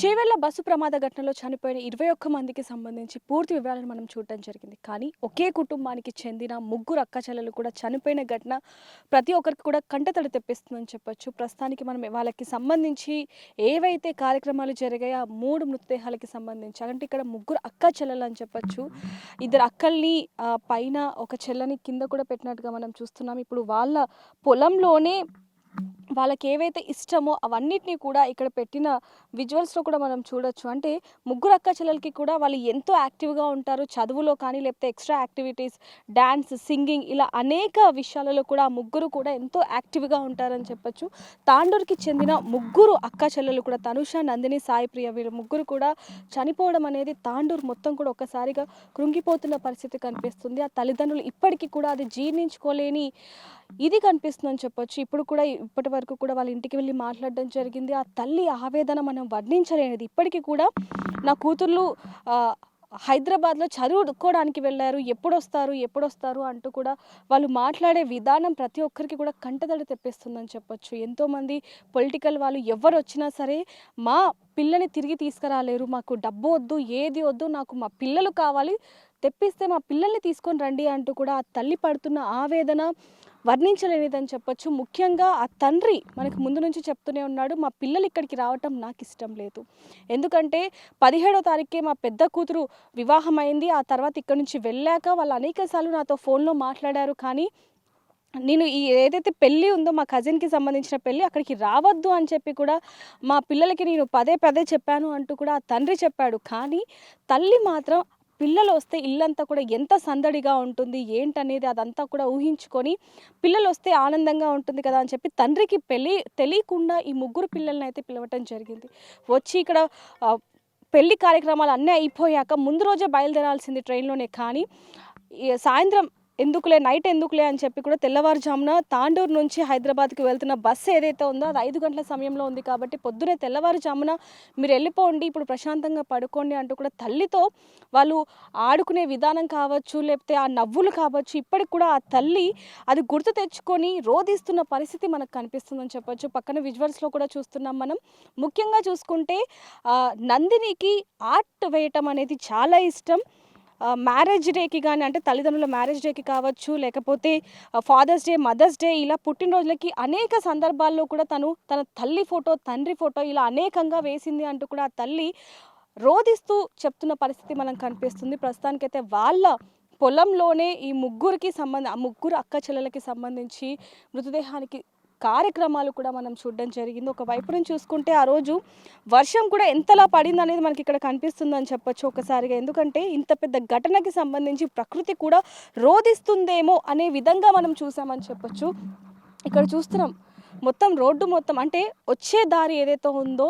Chevella bus ప్రమాద ఘటనలో చనిపోయిన 21 మందికి సంబంధించి పూర్తి వివరాలను మనం చూడటం జరిగింది. కానీ ఒకే కుటుంబానికి చెందిన ముగ్గురు అక్కచెల్లెలు కూడా చనిపోయిన ఘటన ప్రతి ఒక్కరికి కూడా కంటతడి తెప్పిస్తుందని చెప్పొచ్చు. ప్రస్తుతానికి మనం వాళ్ళకి సంబంధించి ఏవైతే కార్యక్రమాలు జరిగాయో ఆ 3 మృతదేహాలకి సంబంధించి అంటే ఇక్కడ ముగ్గురు అక్కచెల్లెలు అని చెప్పొచ్చు. ఇద్దరు అక్కల్ని పైన ఒక చెల్లని కింద కూడా పెట్టినట్టుగా మనం చూస్తున్నాం. ఇప్పుడు వాళ్ళ పొలంలోనే వాళ్ళకేవైతే ఇష్టమో అవన్నిటిని కూడా ఇక్కడ పెట్టిన విజువల్స్‌లో కూడా మనం చూడొచ్చు. అంటే ముగ్గురు అక్క చెల్లెలకి కూడా వాళ్ళు ఎంతో యాక్టివ్‌గా ఉంటారు. చదువులో కానీ లేకపోతే ఎక్స్‌ట్రా యాక్టివిటీస్, డాన్స్, సింగింగ్ ఇలా అనేక విషయాలలో కూడా ఆ ముగ్గురు కూడా ఎంతో యాక్టివ్‌గా ఉంటారని చెప్పొచ్చు. తాండూరుకి చెందిన ముగ్గురు అక్క చెల్లెలు కూడా తనుష, నందిని, సాయిప్రియ వీళ్ళు ముగ్గురు కూడా చనిపోవడం అనేది తాండూరు మొత్తం కూడా ఒక్కసారిగా కృంగిపోతున్న పరిస్థితి కనిపిస్తుంది. ఆ తల్లిదండ్రులు ఇప్పటికి కూడా అది జీర్ణించుకోలేని ఇది కనిపిస్తుందని చెప్పొచ్చు. ఇప్పుడు కూడా ఇప్పటి వరకు కూడా వాళ్ళ ఇంటికి వెళ్ళి మాట్లాడడం జరిగింది. ఆ తల్లి ఆవేదన మనం వర్ణించలేనిది. ఇప్పటికి కూడా నా కూతుర్లు హైదరాబాద్‌లో చదువుకోవడానికి వెళ్లారు. ఎప్పుడొస్తారు అంటూ కూడా వాళ్ళు మాట్లాడే విధానం ప్రతి ఒక్కరికి కూడా కంటతడి తెప్పిస్తుందని చెప్పొచ్చు. ఎంతోమంది పొలిటికల్ వాళ్ళు ఎవ్వరొచ్చినా సరే మా పిల్లని తిరిగి తీసుకురాలేరు. మాకు డబ్బు వద్దు, ఏది వద్దు, నాకు మా పిల్లలు కావాలి. తెప్పిస్తే మా పిల్లల్ని తీసుకొని రండి అంటూ కూడా ఆ తల్లి పడుతున్న ఆవేదన వర్ణించలేనిదని చెప్పొచ్చు. ముఖ్యంగా ఆ తండ్రి మనకు ముందు నుంచి చెప్తూనే ఉన్నాడు, మా పిల్లలు ఇక్కడికి రావటం నాకు ఇష్టం లేదు. ఎందుకంటే 17వ తారీఖే మా పెద్ద కూతురు వివాహమైంది. ఆ తర్వాత ఇక్కడి నుంచి వెళ్ళాక వాళ్ళు అనేక సార్లు నాతో ఫోన్‌లో మాట్లాడారు. కానీ నేను ఈ ఏదైతే పెళ్ళి ఉందో మా కజిన్‌కి సంబంధించిన పెళ్ళి అక్కడికి రావద్దు అని చెప్పి కూడా మా పిల్లలకి నేను పదే పదే చెప్పాను అంటూ కూడా ఆ తండ్రి చెప్పాడు. కానీ తల్లి మాత్రం పిల్లలొస్తే ఇల్లంతా కూడా ఎంత సందడిగా ఉంటుంది, ఏంటనేది అదంతా కూడా ఊహించుకొని పిల్లలొస్తే ఆనందంగా ఉంటుంది కదా అని చెప్పి తండ్రికి తెలియకుండా ఈ ముగ్గురు పిల్లలనైతే పిలవటం జరిగింది. వచ్చి ఇక్కడ ఆహ్, పెళ్లి కార్యక్రమాలు అన్నీ అయిపోయాక ముందు రోజే బయలుదేరాల్సింది ట్రైన్‌లోనే. కానీ సాయంత్రం ఎందుకులే, నైట్ ఎందుకులే అని చెప్పి కూడా తెల్లవారుజామున తాండూరు నుంచి హైదరాబాద్‌కి వెళ్తున్న బస్సు ఏదైతే ఉందో అది 5 గంటల సమయంలో ఉంది కాబట్టి పొద్దున్నే తెల్లవారుజామున మీరెళ్ళిపోండి, ఇప్పుడు ప్రశాంతంగా పడుకోండి అంటూ కూడా తల్లితో వాళ్ళు ఆడుకునే విధానం కావచ్చు, లేకపోతే ఆ నవ్వులు కావచ్చు, ఇప్పటికి కూడా ఆ తల్లి అది గుర్తు తెచ్చుకొని రోదిస్తున్న పరిస్థితి మనకు కనిపిస్తుందని చెప్పొచ్చు. పక్కన విజువల్స్‌లో కూడా చూస్తున్నాం మనం. ముఖ్యంగా చూసుకుంటే నందినికి ఆర్ట్ వేయటం అనేది చాలా ఇష్టం. మ్యారేజ్ డేకి గాని అంటే తల్లిదండ్రుల మ్యారేజ్ డేకి కావచ్చు, లేకపోతే ఫాదర్స్ డే, మదర్స్ డే ఇలా పుట్టినరోజులకి అనేక సందర్భాల్లో కూడా తను తన తల్లి ఫోటో, తండ్రి ఫోటో ఇలా అనేకంగా వేసింది అంటూ కూడా ఆ తల్లి రోదిస్తూ చెప్తున్న పరిస్థితి మనకు కనిపిస్తుంది. ప్రస్తుతానికైతే వాళ్ళ పొలంలోనే ఈ ఆ ముగ్గురు అక్క చెల్లెలకి సంబంధించి మృతదేహానికి కార్యక్రమాలు కూడా మనం చూడడం జరిగింది. ఒక వైపు నుంచి చూసుకుంటే ఆ రోజు వర్షం కూడా ఎంతలా పడిందనేది మనకి ఇక్కడ కనిపిస్తుందని చెప్పొచ్చు ఒక్కసారిగా. ఎందుకంటే ఇంత పెద్ద ఘటనకి సంబంధించి ప్రకృతి కూడా రోదిస్తుందేమో అనే విధంగా మనం చూసామని చెప్పొచ్చు. ఇక్కడ చూస్తున్నాం మొత్తం రోడ్డు మొత్తం అంటే వచ్చే దారి ఏదైతే ఉందో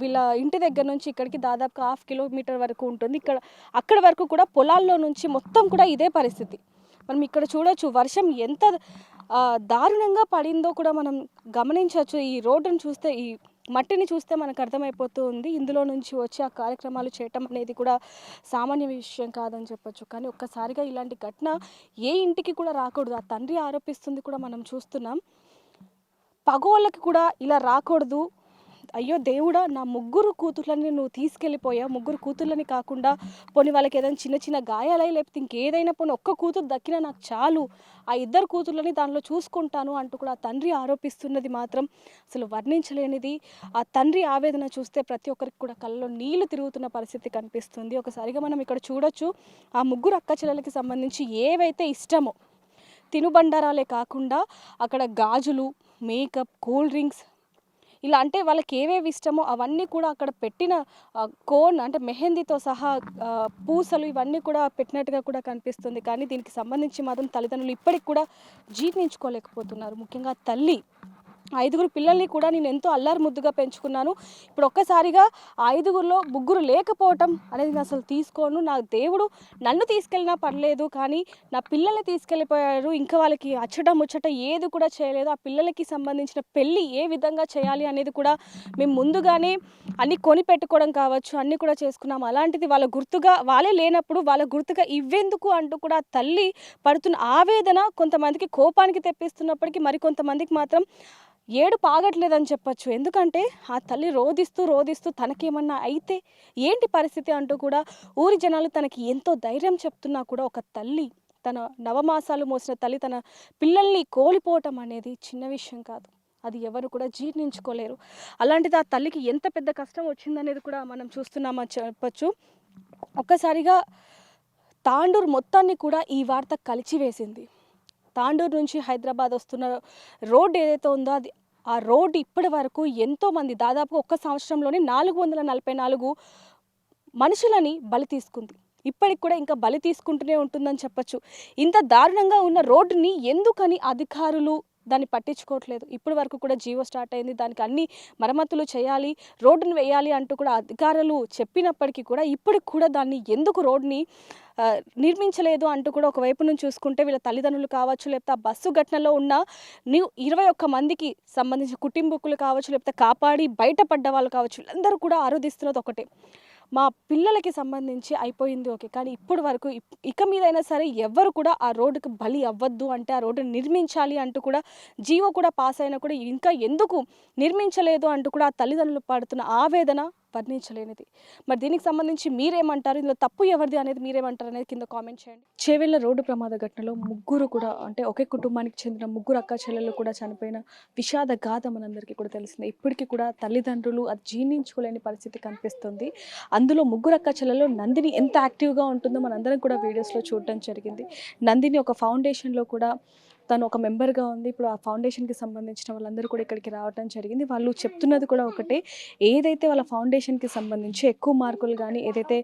వీళ్ళ ఇంటి దగ్గర నుంచి ఇక్కడికి దాదాపుగా 1/2 కిలోమీటర్ వరకు ఉంటుంది. అక్కడి వరకు కూడా పొలాల్లో నుంచి మొత్తం కూడా ఇదే పరిస్థితి. మనం ఇక్కడ చూడొచ్చు వర్షం ఎంత దారుణంగా పడిందో కూడా మనం గమనించొచ్చు. ఈ రోడ్డుని చూస్తే, ఈ మట్టిని చూస్తే మనకు అర్థమైపోతూ ఉంది. ఇందులో నుంచి వచ్చి ఆ కార్యక్రమాలు చేయటం అనేది కూడా సామాన్య విషయం కాదని చెప్పొచ్చు. కానీ ఒక్కసారిగా ఇలాంటి ఘటన ఏ ఇంటికి కూడా రాకూడదు. ఆ తండ్రి ఆరోపిస్తుంది కూడా మనం చూస్తున్నాం. పగోళ్ళకి కూడా ఇలా రాకూడదు. అయ్యో దేవుడా! నా ముగ్గురు కూతుర్లని నువ్వు తీసుకెళ్ళిపోయావు. ముగ్గురు కూతుర్లని కాకుండా పోనీ వాళ్ళకి ఏదైనా చిన్న చిన్న గాయాలై లేకపోతే ఇంకేదైనా పోనీ ఒక్క కూతురు దక్కినా నాకు చాలు. ఆ ఇద్దరు కూతుర్లని దానిలో చూసుకుంటాను అంటూ కూడా ఆ తండ్రి ఆరోపిస్తున్నది మాత్రం అసలు వర్ణించలేనిది. ఆ తండ్రి ఆవేదన చూస్తే ప్రతి ఒక్కరికి కూడా కళ్ళలో నీళ్లు తిరుగుతున్న పరిస్థితి కనిపిస్తుంది. ఒకసారిగా మనం ఇక్కడ చూడొచ్చు. ఆ ముగ్గురు అక్క చెల్లెలకి సంబంధించి ఏవైతే ఇష్టమో తినుబండారాలే కాకుండా అక్కడ గాజులు, మేకప్, కూల్ డ్రింక్స్ ఇలా అంటే వాళ్ళకి ఏవేవి ఇష్టమో అవన్నీ కూడా అక్కడ పెట్టిన కోన్ అంటే మెహందీతో సహా పూసలు ఇవన్నీ కూడా పెట్టినట్టుగా కూడా కనిపిస్తుంది. కానీ దీనికి సంబంధించి మాత్రం తల్లిదండ్రులు ఇప్పటికి కూడా జీర్ణించుకోలేకపోతున్నారు. ముఖ్యంగా తల్లి 5గురు పిల్లల్ని కూడా నేను ఎంతో అల్లారు ముద్దుగా పెంచుకున్నాను. ఇప్పుడు ఒక్కసారిగా ఆ 5గురిలో ముగ్గురు లేకపోవటం అనేది నేను అసలు తీసుకోను. నా దేవుడు నన్ను తీసుకెళ్ళినా పర్లేదు, కానీ నా పిల్లల్ని తీసుకెళ్ళిపోయారు. ఇంకా వాళ్ళకి అచ్చట ముచ్చట ఏది కూడా చేయలేదు. ఆ పిల్లలకి సంబంధించిన పెళ్ళి ఏ విధంగా చేయాలి అనేది కూడా మేము ముందుగానే అన్నీ కొని పెట్టుకోవడం కావచ్చు, అన్నీ కూడా చేసుకున్నాము. అలాంటిది వాళ్ళ గుర్తుగా వాళ్ళే లేనప్పుడు వాళ్ళ గుర్తుగా ఇవ్వెందుకు అంటూ కూడా ఆ తల్లి పడుతున్న ఆవేదన కొంతమందికి కోపానికి తెప్పిస్తున్నప్పటికీ మరికొంతమందికి మాత్రం ఏడుపు ఆగట్లేదని చెప్పొచ్చు. ఎందుకంటే ఆ తల్లి రోదిస్తూ, రోదిస్తూ తనకేమన్నా అయితే ఏంటి పరిస్థితి అంటూ కూడా ఊరి జనాలు తనకి ఎంతో ధైర్యం చెప్తున్నా కూడా ఒక తల్లి తన నవమాసాలు మోసిన తల్లి తన పిల్లల్ని కోల్పోవటం అనేది చిన్న విషయం కాదు. అది ఎవరు కూడా జీర్ణించుకోలేరు. అలాంటిది ఆ తల్లికి ఎంత పెద్ద కష్టం వచ్చిందనేది కూడా మనం చూస్తున్నామని చెప్పొచ్చు. ఒక్కసారిగా తాండూరు మొత్తాన్ని కూడా ఈ వార్త కలిచివేసింది. తాండూరు నుంచి హైదరాబాద్ వస్తున్న రోడ్ ఏదైతే ఉందో ఆ రోడ్డు ఇప్పటి వరకు ఎంతోమంది దాదాపు ఒక్క సంవత్సరంలోనే 444 మనుషులని బలి తీసుకుంది. ఇప్పటికి కూడా ఇంకా బలి తీసుకుంటూనే ఉంటుందని చెప్పొచ్చు. ఇంత దారుణంగా ఉన్న రోడ్డుని ఎందుకని అధికారులు దాన్ని పట్టించుకోవట్లేదు? ఇప్పటి వరకు కూడా జీవో స్టార్ట్ అయింది, దానికి అన్ని మరమ్మతులు చేయాలి, రోడ్డును వేయాలి అంటూ కూడా అధికారులు చెప్పినప్పటికీ కూడా ఇప్పటికి కూడా దాన్ని ఎందుకు రోడ్ని నిర్మించలేదు అంటూ కూడా ఒకవైపు నుంచి చూసుకుంటే వీళ్ళ తల్లిదండ్రులు కావచ్చు, లేకపోతే ఆ బస్సు ఘటనలో ఉన్న 21 మందికి సంబంధించిన కుటుంబీకులు కావచ్చు, లేకపోతే కాపాడి బయటపడ్డ వాళ్ళు కావచ్చు, వీళ్ళందరూ కూడా ఆరోధిస్తున్నది ఒకటే, మా పిల్లలకి సంబంధించి అయిపోయింది ఓకే, కానీ ఇప్పుడు వరకు ఇక మీదైనా సరే ఎవ్వరు కూడా ఆ రోడ్డుకి బలి అవ్వద్దు, అంటే ఆ రోడ్డుని నిర్మించాలి అంటూ కూడా జీవో కూడా పాస్ అయినా కూడా ఇంకా ఎందుకు నిర్మించలేదు అంటూ కూడా ఆ తల్లిదండ్రులు పడుతున్న ఆవేదన వర్ణించలేనిది. మరి దీనికి సంబంధించి మీరేమంటారు? ఇందులో తప్పు ఎవరిది అనేది మీరేమంటారు అనేది కింద కామెంట్ చేయండి. చేవెళ్ళ రోడ్డు ప్రమాద ఘటనలో ముగ్గురు కూడా అంటే ఒకే కుటుంబానికి చెందిన ముగ్గురు అక్క చెల్లెళ్ళు కూడా చనిపోయిన విషాద గాథ మనందరికీ కూడా తెలిసిందే. ఇప్పటికీ కూడా తల్లిదండ్రులు అది జీర్ణించుకోలేని పరిస్థితి కనిపిస్తుంది. అందులో ముగ్గురు అక్క చెల్లెల్లో నందిని ఎంత యాక్టివ్గా ఉంటుందో మనందరం కూడా వీడియోస్లో చూడటం జరిగింది. నందిని ఒక ఫౌండేషన్లో కూడా తను ఒక మెంబర్గా ఉంది. ఇప్పుడు ఆ ఫౌండేషన్కి సంబంధించిన వాళ్ళందరూ కూడా ఇక్కడికి రావడం జరిగింది. వాళ్ళు చెప్తున్నది కూడా ఒకటే, ఏదైతే వాళ్ళ ఫౌండేషన్కి సంబంధించి ఎక్కువ మార్కులు కానీ ఏదైతే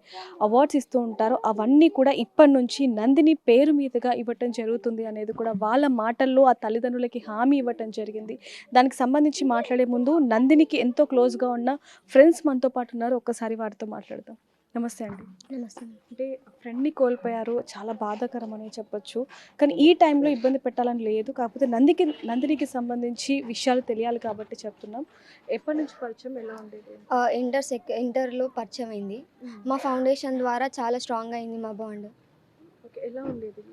అవార్డ్స్ ఇస్తూ ఉంటారో అవన్నీ కూడా ఇప్పటి నుంచి నందిని పేరు మీదుగా ఇవ్వటం జరుగుతుంది అనేది కూడా వాళ్ళ మాటల్లో ఆ తల్లిదండ్రులకి హామీ ఇవ్వటం జరిగింది. దానికి సంబంధించి మాట్లాడే ముందు నందినికి ఎంతో క్లోజ్గా ఉన్న ఫ్రెండ్స్ మనతో పాటు ఉన్నారు. ఒక్కసారి వారితో మాట్లాడదాం. నమస్తే అండి. నమస్తే. అంటే ఫ్రెండ్ని కోల్పోయారు, చాలా బాధాకరం అని చెప్పొచ్చు. కానీ ఈ టైంలో ఇబ్బంది పెట్టాలని లేదు, కాకపోతే నందినికి సంబంధించి విషయాలు తెలియాలి కాబట్టి చెప్తున్నాం. ఎప్పటి నుంచి పరిచయం, ఎలా ఉండేది? ఇంటర్లో పరిచయం అయింది. మా ఫౌండేషన్ ద్వారా చాలా స్ట్రాంగ్ అయింది మా బాండ్. ఓకే, ఎలా ఉండేది?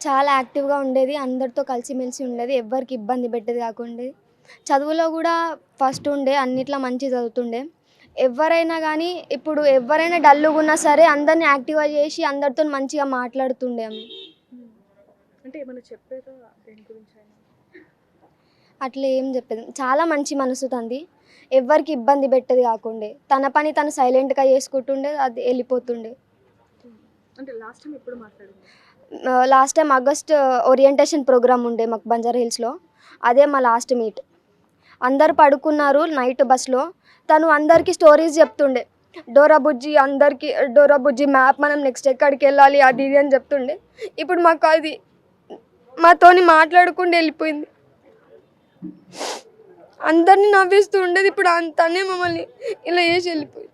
చాలా యాక్టివ్గా ఉండేది, అందరితో కలిసిమెలిసి ఉండేది, ఎవ్వరికి ఇబ్బంది పెట్టేది కాకుండా. చదువులో కూడా ఫస్ట్ ఉండే, అన్నిట్లో మంచి చదువుతుండే. ఎవరైనా కానీ ఇప్పుడు ఎవరైనా డల్లుగా ఉన్నా సరే అందరిని యాక్టివ్గా చేసి అందరితో మంచిగా మాట్లాడుతుండే ఆమె. అంటే ఏమైనా చెప్పేదా దేని గురించి? అట్లా ఏం చెప్పేది, చాలా మంచి మనసు తంది, ఎవరికి ఇబ్బంది పెట్టేది కాకుండే, తన పని తను సైలెంట్గా చేసుకుంటుండే, అది వెళ్ళిపోతుండే. అంటే లాస్ట్ టైం ఎప్పుడు మాట్లాడింది? Last time August orientation program ఉండే మాకు బంజారా హిల్స్లో, అదే మా లాస్ట్ మీట్. అందరు పడుకున్నారు నైట్ బస్లో, తను అందరికీ స్టోరీస్ చెప్తుండే, డోరా బుజ్జి మ్యాప్, మనం నెక్స్ట్ ఎక్కడికి వెళ్ళాలి అది ఇది అని చెప్తుండే. ఇప్పుడు మాకు అది మాతోని మాట్లాడుకుంటూ వెళ్ళిపోయింది, అందరినీ నవ్విస్తూ ఉండేది. ఇప్పుడు అంతానే మమ్మల్ని ఇలా చేసి వెళ్ళిపోయింది.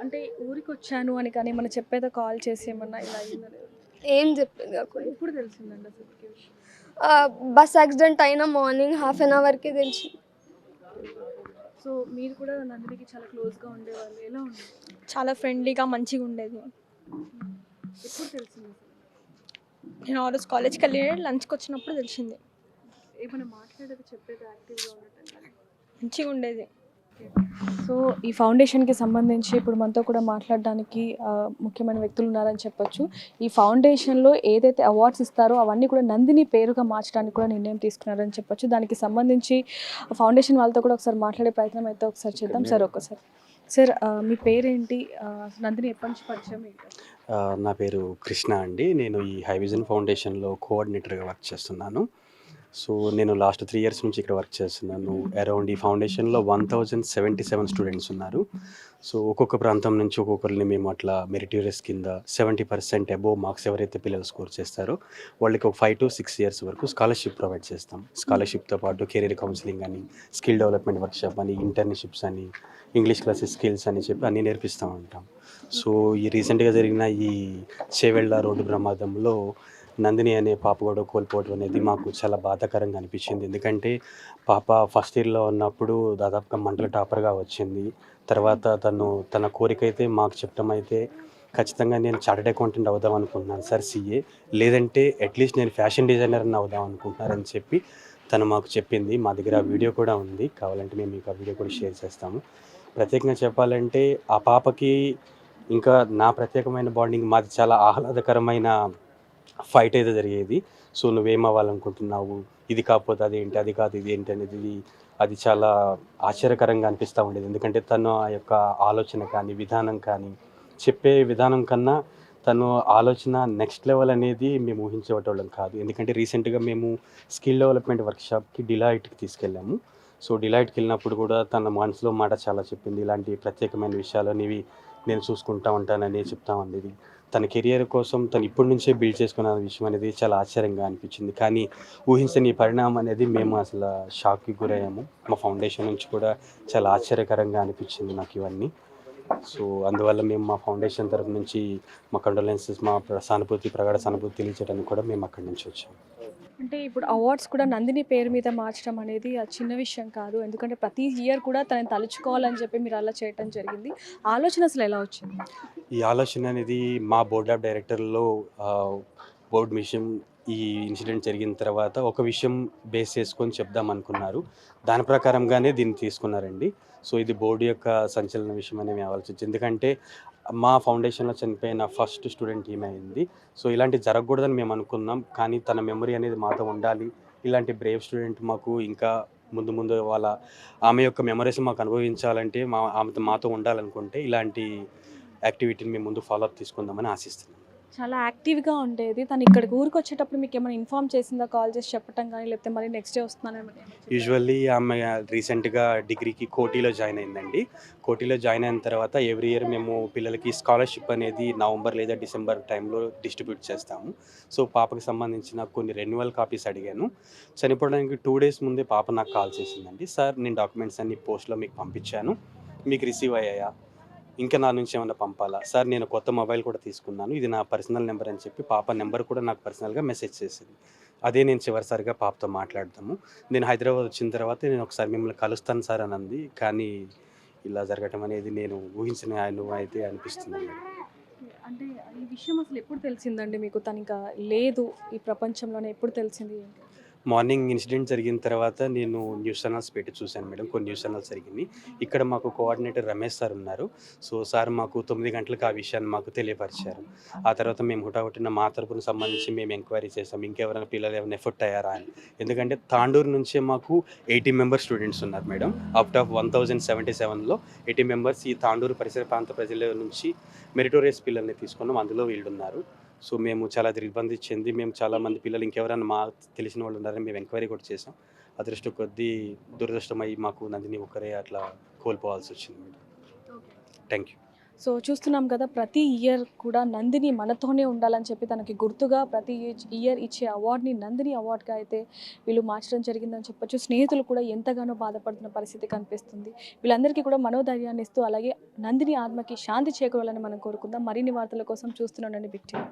అంటే ఊరికి వచ్చాను అని కానీ ఏమన్నా చెప్పేదా, కాల్ చేసి ఏమన్నా ఇలా అయిందని? ఏం చెప్పేది కాకుండా. ఎప్పుడు తెలిసిందండి అసలు? బస్ యాక్సిడెంట్ అయినా మార్నింగ్ హాఫ్ అన్ అవర్కి తెలిసి. సో మీరు కూడా నందినికి చాలా క్లోజ్గా ఉండేవాళ్ళు, ఎలా ఉండేది? చాలా ఫ్రెండ్లీగా మంచిగా ఉండేది. ఎప్పుడు తెలిసింది? నేను ఆ రోజు కాలేజ్కి వెళ్ళి లంచ్కి వచ్చినప్పుడు తెలిసింది. ఏమైనా మాట్లాడేది, చెప్పేది, యాక్టివ్గా ఉండటం మంచిగా ఉండేది. సో ఈ ఫౌండేషన్కి సంబంధించి ఇప్పుడు మనతో కూడా మాట్లాడడానికి ముఖ్యమైన వ్యక్తులు ఉన్నారని చెప్పొచ్చు. ఈ ఫౌండేషన్లో ఏదైతే అవార్డ్స్ ఇస్తారో అవన్నీ కూడా నందిని పేరుగా మార్చడానికి కూడా నిర్ణయం తీసుకున్నారని చెప్పొచ్చు. దానికి సంబంధించి ఫౌండేషన్ వాళ్ళతో కూడా ఒకసారి మాట్లాడే ప్రయత్నం అయితే ఒకసారి చేద్దాం. సార్ ఒక్కసారి, సార్ మీ పేరేంటి, నందిని ఎప్పటి నుంచి పరిచయం ఏంటి? నా పేరు కృష్ణ అండి. నేను ఈ హైవిజన్ ఫౌండేషన్లో కోఆర్డినేటర్గా వర్క్ చేస్తున్నాను. సో నేను లాస్ట్ 3 years నుంచి ఇక్కడ వర్క్ చేస్తున్నాను. అరౌండ్ ఈ ఫౌండేషన్లో 1077 స్టూడెంట్స్ ఉన్నారు. సో ఒక్కొక్క ప్రాంతం నుంచి ఒక్కొక్కరిని మేము అట్లా మెరిటోరియస్ కింద 70% అబోవ్ మార్క్స్ ఎవరైతే పిల్లలు స్కోర్ చేస్తారో వాళ్ళకి ఒక 5 to 6 years వరకు స్కాలర్షిప్ ప్రొవైడ్ చేస్తాం. స్కాలర్షిప్తో పాటు కెరీర్ కౌన్సిలింగ్ అని, స్కిల్ డెవలప్మెంట్ వర్క్షాప్ అని, ఇంటర్న్షిప్స్ అని, ఇంగ్లీష్ క్లాసెస్ స్కిల్స్ అని చెప్పి అన్నీ నేర్పిస్తూ ఉంటాం. సో ఈ రీసెంట్గా జరిగిన ఈ చేవెళ్ళ రోడ్డు ప్రమాదంలో నందిని అనే పాప కూడా కోల్పోవడం అనేది మాకు చాలా బాధాకరంగా అనిపించింది. ఎందుకంటే పాప ఫస్ట్ ఇయర్లో ఉన్నప్పుడు దాదాపుగా మండల టాపర్గా వచ్చింది. తర్వాత తన కోరిక అయితే మాకు చెప్పడం అయితే ఖచ్చితంగా నేను చార్టెడ్ అకౌంటెంట్ అవుదాం అనుకుంటున్నాను సార్, సీఏ, లేదంటే అట్లీస్ట్ నేను ఫ్యాషన్ డిజైనర్ని అవుదాం అనుకుంటున్నారని చెప్పి తను మాకు చెప్పింది. మా దగ్గర ఆ వీడియో కూడా ఉంది, కావాలంటే మేము మీకు ఆ వీడియో కూడా షేర్ చేస్తాము. ప్రత్యేకంగా చెప్పాలంటే ఆ పాపకి ఇంకా నా ప్రత్యేకమైన బాండింగ్ మాది చాలా ఆహ్లాదకరమైన ఫైట్ అయితే జరిగేది. సో నువ్వేం అవ్వాలనుకుంటున్నావు, ఇది కాకపోతే అదేంటి, అది కాదు ఇది ఏంటి అనేది అది చాలా ఆశ్చర్యకరంగా అనిపిస్తూ ఉండేది. ఎందుకంటే తను ఆ యొక్క ఆలోచన కానీ విధానం కానీ చెప్పే విధానం కన్నా తను ఆలోచన నెక్స్ట్ లెవెల్ అనేది మేము ఊహించేటోళ్ళం కాదు. ఎందుకంటే రీసెంట్గా మేము స్కిల్ డెవలప్మెంట్ వర్క్షాప్కి డిలైట్కి తీసుకెళ్ళాము. సో డిలైట్కి వెళ్ళినప్పుడు కూడా తన మనసులో మాట చాలా చెప్పింది. ఇలాంటి ప్రత్యేకమైన విషయాలు అనేవి నేను చూసుకుంటా ఉంటానని చెప్తా ఉండేది. తన కెరియర్ కోసం తను ఇప్పటి నుంచే బిల్డ్ చేసుకున్న విషయం అనేది చాలా ఆశ్చర్యంగా అనిపించింది. కానీ ఊహించని ఈ పరిణామం అనేది మేము అసలు షాక్కి గురయ్యాము. మా ఫౌండేషన్ నుంచి కూడా చాలా ఆశ్చర్యకరంగా అనిపించింది నాకు ఇవన్నీ. సో అందువల్ల మేము మా ఫౌండేషన్ తరపు నుంచి మా కండోలెన్సెస్, మా ప్రగాఢ సానుభూతి తెలియజేయడానికి కూడా మేము అక్కడి నుంచి వచ్చాము. అంటే ఇప్పుడు అవార్డ్స్ కూడా నందిని పేరు మీద మార్చడం అనేది అది చిన్న విషయం కాదు. ఎందుకంటే ప్రతి ఇయర్ కూడా తనని తలుచుకోవాలని చెప్పి మీరు అలా చేయటం జరిగింది. ఆలోచన అసలు ఎలా వచ్చింది? ఈ ఆలోచన అనేది మా బోర్డ్ ఆఫ్ డైరెక్టర్లో బోర్డ్ విషయం ఈ ఇన్సిడెంట్ జరిగిన తర్వాత ఒక విషయం బేస్ చేసుకొని చెప్దాం అనుకున్నారు. దాని ప్రకారంగానే దీన్ని తీసుకున్నారండి. సో ఇది బోర్డు యొక్క సంచలన విషయం అని మేము ఆలోచించి, ఎందుకంటే మా ఫౌండేషన్లో చనిపోయిన ఫస్ట్ స్టూడెంట్ ఈమె అయింది. సో ఇలాంటి జరగకూడదని మేము అనుకున్నాం. కానీ తన మెమరీ అనేది మాతో ఉండాలి, ఇలాంటి బ్రేవ్ స్టూడెంట్ మాకు ఇంకా ముందు ముందు ఆమె యొక్క మెమరీస్ మాకు అనుభవించాలంటే ఆమెతో మాతో ఉండాలనుకుంటే ఇలాంటి యాక్టివిటీని మేము ముందు ఫాలోఅప్ తీసుకుందామని ఆశిస్తున్నాం. చాలా యాక్టివ్గా ఉండేది. తను ఇక్కడికి ఊరికి వచ్చేటప్పుడు మీకు ఏమైనా ఇన్ఫార్మ్ చేసిందా, కాల్ చేసి చెప్పటం కానీ, లేకపోతే మళ్ళీ నెక్స్ట్ డే వస్తున్నానని? యూజువల్లీ ఆమె రీసెంట్గా డిగ్రీకి కోటిలో జాయిన్ అయిందండి. కోటిలో జాయిన్ అయిన తర్వాత ఎవ్రీ ఇయర్ మేము పిల్లలకి స్కాలర్షిప్ అనేది నవంబర్ లేదా డిసెంబర్ టైంలో డిస్ట్రిబ్యూట్ చేస్తాము. సో పాపకి సంబంధించిన కొన్ని రెన్యువల్ కాపీస్ అడిగాను. చనిపోవడానికి 2 days ముందే పాప నాకు కాల్ చేసిందండి. సార్ నేను డాక్యుమెంట్స్ అన్ని పోస్ట్లో మీకు పంపించాను, మీకు రిసీవ్ అయ్యాయా, ఇంకా నా నుంచి ఏమైనా పంపాలా, సార్ నేను కొత్త మొబైల్ కూడా తీసుకున్నాను, ఇది నా పర్సనల్ నెంబర్ అని చెప్పి పాప నెంబర్ కూడా నాకు పర్సనల్గా మెసేజ్ చేసింది. అదే నేను చివరిసారిగా పాపతో మాట్లాడతాము. నేను హైదరాబాద్ వచ్చిన తర్వాత నేను ఒకసారి మిమ్మల్ని కలుస్తాను సార్ అని అంది. కానీ ఇలా జరగటం అనేది నేను ఊహించిన అయితే అనిపిస్తుంది. అంటే ఈ విషయం అసలు ఎప్పుడు తెలిసిందండి మీకు? తను ఇంకా లేదు ఈ ప్రపంచంలోనే ఎప్పుడు తెలిసింది? మార్నింగ్ ఇన్సిడెంట్ జరిగిన తర్వాత నేను న్యూస్ ఛానల్స్ పెట్టి చూశాను మేడం. కొన్ని న్యూస్ ఛానల్స్ జరిగింది. ఇక్కడ మాకు కోఆర్డినేటర్ రమేష్ సార్ ఉన్నారు. సో సార్ మాకు 9 గంటలకు ఆ విషయాన్ని మాకు తెలియపరిచారు. ఆ తర్వాత మేము హుటాహుటిన మా తరపున సంబంధించి మేము ఎంక్వైరీ చేసాం, ఇంకెవరైనా పిల్లలు ఏమైనా ఎఫెక్ట్ అయ్యారా అని. ఎందుకంటే తాండూరు నుంచే మాకు 80 మెంబర్స్ స్టూడెంట్స్ ఉన్నారు మేడం. అవుట్ ఆఫ్ 1077లో 80 మెంబర్స్ ఈ తాండూరు పరిసర ప్రాంత ప్రజల నుంచి మెరిటోరియస్ పిల్లల్ని తీసుకున్నాం. అందులో వీళ్ళు ఉన్నారు. సో మేము చాలా దిగ్బంధి చెంది మేము చాలామంది పిల్లలు ఇంకెవరైనా మా తెలిసిన వాళ్ళు ఉన్నారని మేము ఎంక్వైరీ కూడా చేసాం. అదృష్టం కొద్దీ దురదృష్టమై మాకు నందిని ఒక్కరే అట్లా కోల్పోవాల్సి వచ్చింది మేడం. Thank you. సో చూస్తున్నాం కదా, ప్రతి ఇయర్ కూడా నందిని మనతోనే ఉండాలని చెప్పి తనకి గుర్తుగా ప్రతి ఇయర్ ఇచ్చే అవార్డ్ని నందిని అవార్డ్గా అయితే వీళ్ళు మార్చడం జరిగిందని చెప్పొచ్చు. స్నేహితులు కూడా ఎంతగానో బాధపడుతున్న పరిస్థితి కనిపిస్తుంది. వీళ్ళందరికీ కూడా మనోధైర్యాన్ని ఇస్తూ అలాగే నందిని ఆత్మకి శాంతి చేకూరాలని మనం కోరుకుందాం. మరిన్ని వార్తల కోసం చూస్తున్నానండి బిగ్ టీవీ.